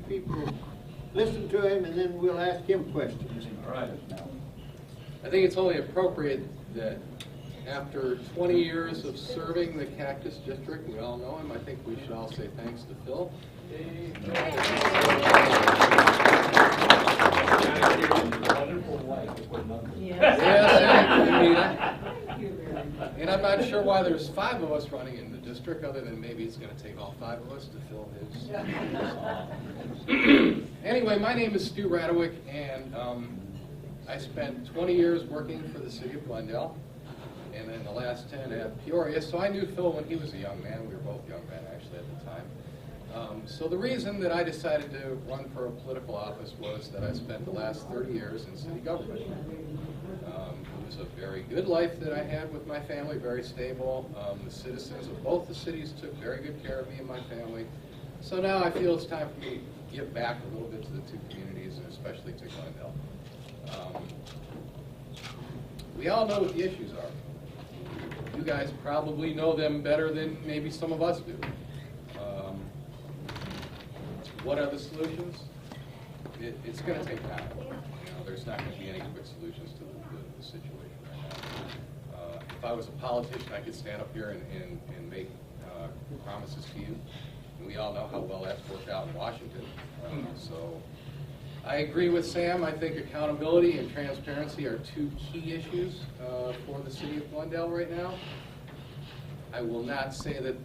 people listen to him, and then we'll ask him questions. All right. I think it's only appropriate that after 20 years of serving the Cactus District, we all know him, I think we should all say thanks to Phil. Wonderful life. Yes, and I'm not sure why there's 5 of us running in the district, other than maybe it's going to take all 5 of us to fill his. Anyway, my name is Stu Radawec, and I spent 20 years working for the city of Glendale, and then the last 10 at Peoria. So I knew Phil when he was a young man. We were both young men, actually, at the time. So the reason that I decided to run for a political office was that I spent the last 30 years in city government. It was a very good life that I had with my family, very stable. The citizens of both the cities took very good care of me and my family. So now I feel it's time for me to give back a little bit to the 2 communities, and especially to Glendale. We all know what the issues are. You guys probably know them better than maybe some of us do. What are the solutions? It's going to take time. There's not going to be any quick solutions to the situation right now. If I was a politician, I could stand up here and make promises to you. And we all know how well that's worked out in Washington. So I agree with Sam. I think accountability and transparency are 2 key issues for the city of Glendale right now. I will not say that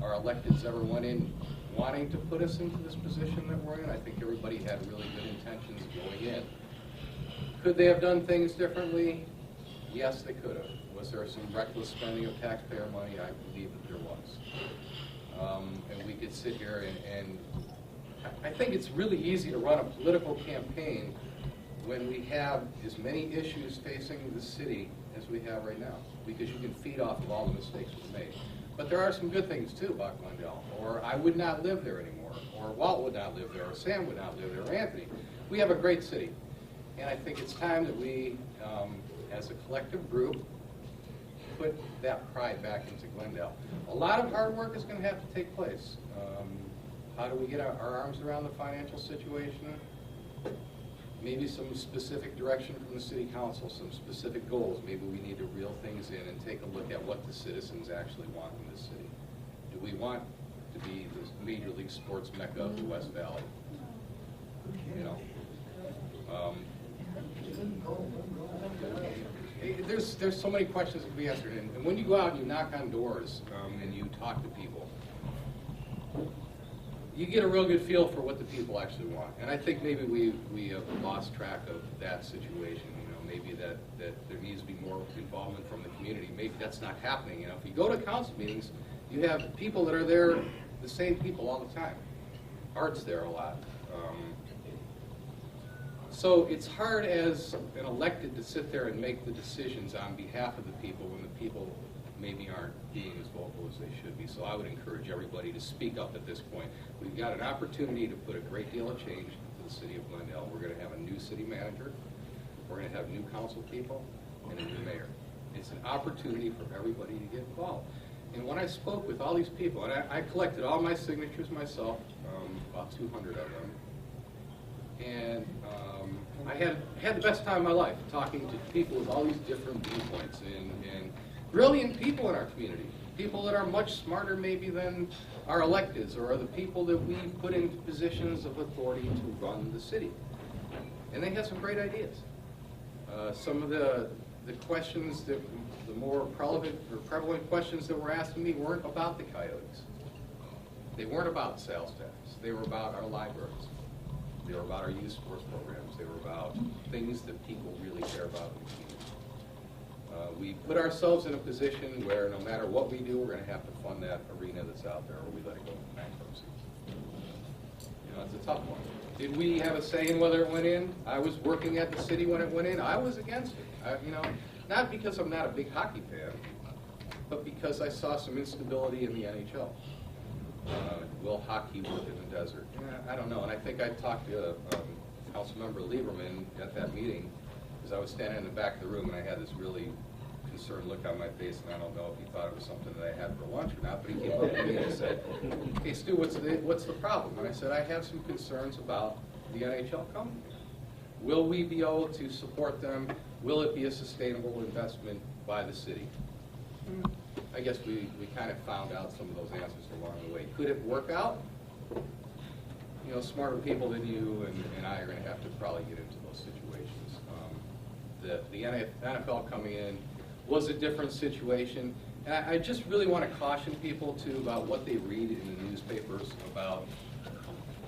our electeds ever went in wanting to put us into this position that we're in. I think everybody had really good intentions going in. Could they have done things differently? Yes, they could have. Was there some reckless spending of taxpayer money? I believe that there was. And we could sit here and I think it's really easy to run a political campaign when we have as many issues facing the city as we have right now, because you can feed off of all the mistakes we've made. But there are some good things too about Glendale, or I would not live there anymore, or Walt would not live there, or Sam would not live there, or Anthony. We have a great city, and I think it's time that we, as a collective group, put that pride back into Glendale. A lot of hard work is going to have to take place. How do we get our arms around the financial situation? Maybe some specific direction from the city council, some specific goals. Maybe we need to reel things in and take a look at what the citizens actually want in this city. Do we want to be the major league sports mecca of the West Valley? There's so many questions that can be answered. And when you go out and you knock on doors and you talk to people, you get a real good feel for what the people actually want. And I think maybe we have lost track of that situation. Maybe that there needs to be more involvement from the community. Maybe that's not happening. If you go to council meetings, you have people that are there, the same people all the time. Art's there a lot. So it's hard as an elected to sit there and make the decisions on behalf of the people when the people maybe aren't being as vocal as they should be. So I would encourage everybody to speak up at this point. We've got an opportunity to put a great deal of change into the city of Glendale. We're going to have a new city manager. We're going to have new council people and a new mayor. It's an opportunity for everybody to get involved. And when I spoke with all these people, and I collected all my signatures myself, about 200 of them, and I had the best time of my life talking to people with all these different viewpoints and brilliant people in our community, people that are much smarter maybe than our electeds or the people that we put in positions of authority to run the city. And they had some great ideas. Some of the questions, the more prevalent questions that were asked of me weren't about the coyotes. They weren't about sales tax. They were about our libraries. They were about our youth sports programs. They were about things that people really care about in the community. We put ourselves in a position where no matter what we do, we're going to have to fund that arena that's out there, or we let it go into bankruptcy. It's a tough one. Did we have a say in whether it went in? I was working at the city when it went in. I was against it. Not because I'm not a big hockey fan, but because I saw some instability in the NHL. Will hockey work in the desert? I don't know. And I think I talked to Councilmember Lieberman at that meeting, because I was standing in the back of the room and I had this really concerned look on my face, and I don't know if he thought it was something that I had for lunch or not, but he came up to me and said, "Hey Stu, what's the problem?" And I said, "I have some concerns about the NHL coming. Will we be able to support them? Will it be a sustainable investment by the city?" I guess we kind of found out some of those answers along the way. Could it work out? You know, smarter people than you and I are going to have to probably get into those situations. The NFL coming in was a different situation. And I just really want to caution people, too, about what they read in the newspapers about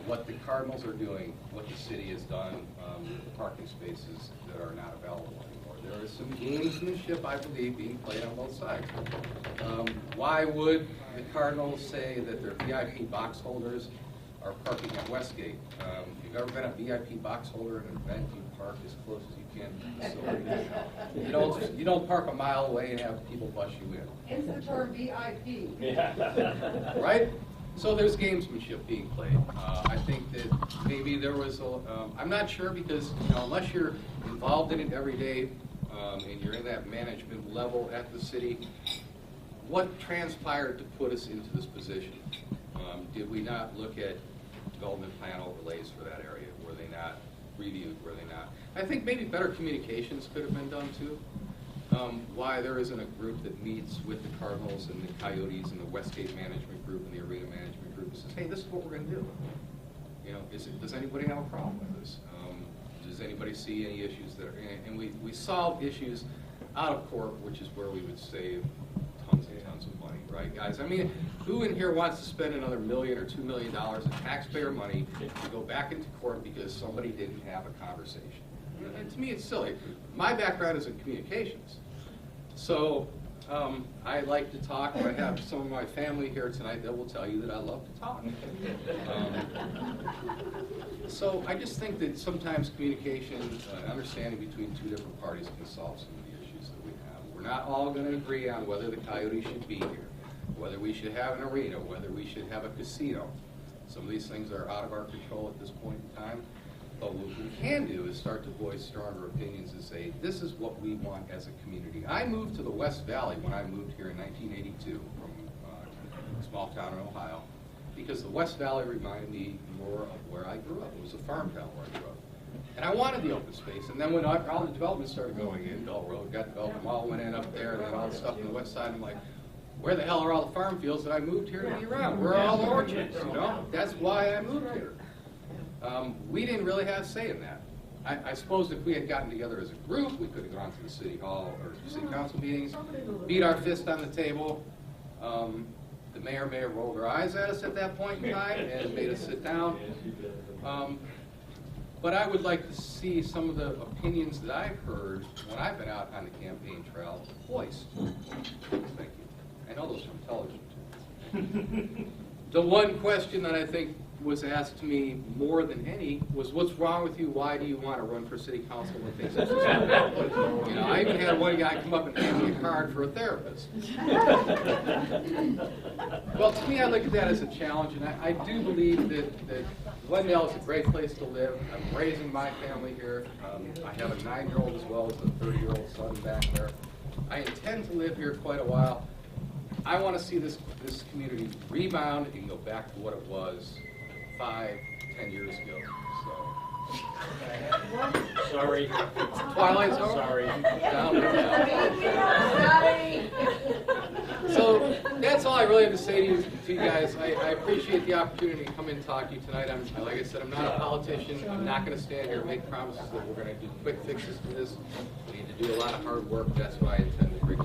what the Cardinals are doing, what the city has done with the parking spaces that are not available anymore. There is some gamesmanship, I believe, being played on both sides. Why would the Cardinals say that their VIP box holders are parking at Westgate? If you've ever been a VIP box holder at an event, you park as close as you can to the facility. You don't park a mile away and have people bus you in. Hence the term VIP. Yeah. Right? So there's gamesmanship being played. I think that maybe there was I'm not sure, because unless you're involved in it every day and you're in that management level at the city, what transpired to put us into this position? Did we not look at development plan overlays for that area? Were they not reviewed? Were they not? I think maybe better communications could have been done too. Why there isn't a group that meets with the Cardinals and the Coyotes and the Westgate management group and the arena management group and says, "Hey, this is what we're going to do." Does anybody have a problem with this? Does anybody see any issues that are and we solve issues out of court, which is where we would save tons and tons of money, right, guys? I mean, who in here wants to spend another $1 million or $2 million in taxpayer money to go back into court because somebody didn't have a conversation? And to me, it's silly. My background is in communications. So I like to talk. I have some of my family here tonight that will tell you that I love to talk. So I just think that sometimes communication, understanding between two different parties can solve some of the issues that we have. We're not all going to agree on whether the Coyotes should be here, whether we should have an arena, whether we should have a casino. Some of these things are out of our control at this point in time. But what we can do is start to voice stronger opinions and say, this is what we want as a community. I moved to the West Valley when I moved here in 1982 from a small town in Ohio, because the West Valley reminded me more of where I grew up. It was a farm town where I grew up. And I wanted the open space. And then when all the development started going in, Bell Road got developed, the mall went in up there, and then all the stuff on the west side, I'm like, where the hell are all the farm fields that I moved here to be around? Where are all the orchards? That's why I moved here. We didn't really have a say in that. I suppose if we had gotten together as a group, we could have gone to the city hall or city council meetings, beat our fist on the table. The mayor may have rolled her eyes at us at that point in time and made us sit down. But I would like to see some of the opinions that I've heard when I've been out on the campaign trail voiced. Thank you. I know those from television. The one question that I think was asked to me more than any was, what's wrong with you? Why do you want to run for city council when things are so I even had one guy come up and hand me a card for a therapist. Well, to me, I look at that as a challenge, and I do believe that Glendale is a great place to live. I'm raising my family here. I have a 9-year-old as well as a 30-year-old son back there. I intend to live here quite a while. I want to see this community rebound and go back to what it was 5, 10 years ago. So. Sorry. Twilight's over? Sorry. Down. So that's all I really have to say to you guys. I appreciate the opportunity to come in and talk to you tonight. Like I said, I'm not a politician. I'm not going to stand here and make promises that we're going to do quick fixes to this. We need to do a lot of hard work. That's what I intend to bring